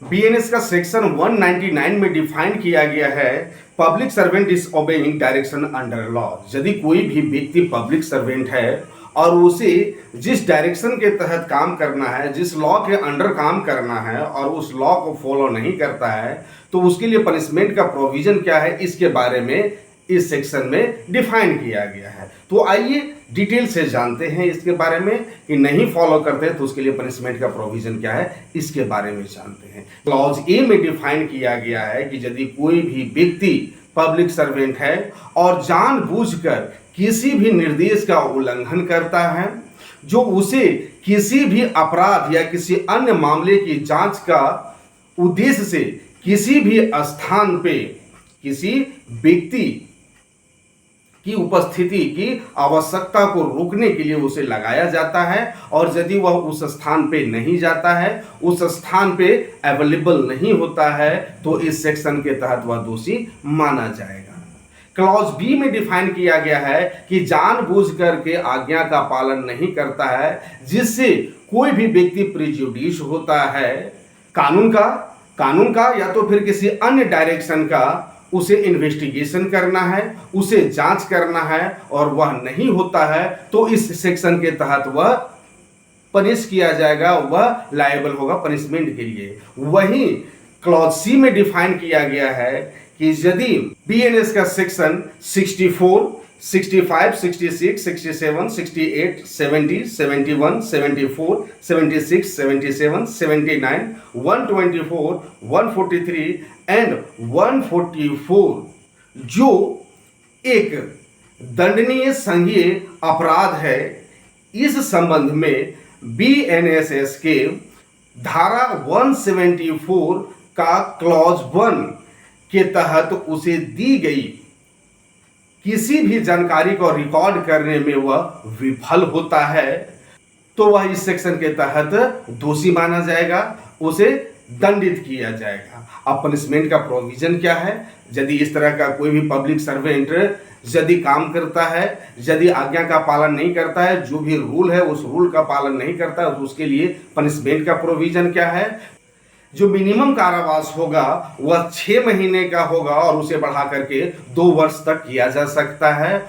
BNS का section 199 में define किया गया है public servant is obeying direction under law. यदि कोई भी व्यक्ति पब्लिक सर्वेंट है और उसे जिस डायरेक्शन के तहत काम करना है, जिस लॉ के अंडर काम करना है और उस लॉ को फॉलो नहीं करता है, तो उसके लिए पनिशमेंट का प्रोविजन क्या है, इसके बारे में इस सेक्शन में डिफाइन किया गया है। तो आइए डिटेल से जानते हैं इसके बारे में कि नहीं फॉलो करते तो उसके लिए पनिशमेंट का प्रोविजन क्या है, इसके बारे में जानते हैं। क्लॉज ए में डिफाइन किया गया है कि यदि कोई भी व्यक्ति पब्लिक सर्वेंट है और जानबूझकर किसी भी निर्देश का उल्लंघन करता है जो उसे किसी भी अपराध या किसी अन्य मामले की जांच का उद्देश्य से किसी भी स्थान पे किसी व्यक्ति की उपस्थिति की आवश्यकता को रोकने के लिए उसे लगाया जाता है, और यदि वह उस स्थान पे नहीं जाता है, उस स्थान पे अवेलेबल नहीं होता है, तो इस सेक्शन के तहत वह दोषी माना जाएगा। क्लॉज बी में डिफाइन किया गया है कि जानबूझ करके आज्ञा का पालन नहीं करता है जिससे कोई भी व्यक्ति प्रिजुडिस होता है कानून का या तो फिर किसी अन्य डायरेक्शन का, उसे इन्वेस्टिगेशन करना है, उसे जांच करना है और वह नहीं होता है, तो इस सेक्शन के तहत वह पनिश किया जाएगा, वह लायबल होगा पनिशमेंट के लिए। वहीं क्लॉज सी में डिफाइन किया गया है कि यदि बीएनएस का सेक्शन 64, 65, 66, 67, 68, 70, 71, 74, 76, 77, 79, 124, 143 एंड 144 जो एक दंडनीय संज्ञेय अपराध है, इस संबंध में बीएनएसएस के धारा 174 का क्लॉज 1 के तहत उसे दी गई किसी भी जानकारी को रिकॉर्ड करने में वह विफल होता है, तो वह इस सेक्शन के तहत दोषी माना जाएगा, उसे दंडित किया जाएगा। अब पनिशमेंट का प्रोविजन क्या है, यदि इस तरह का कोई भी पब्लिक सर्वेंट यदि काम करता है, यदि आज्ञा का पालन नहीं करता है, जो भी रूल है उस रूल का पालन नहीं करता है, तो उसके लिए पनिशमेंट का प्रोविजन क्या है। जो मिनिमम कारावास होगा वह 6 महीने का होगा और उसे बढ़ा करके 2 वर्ष तक किया जा सकता है।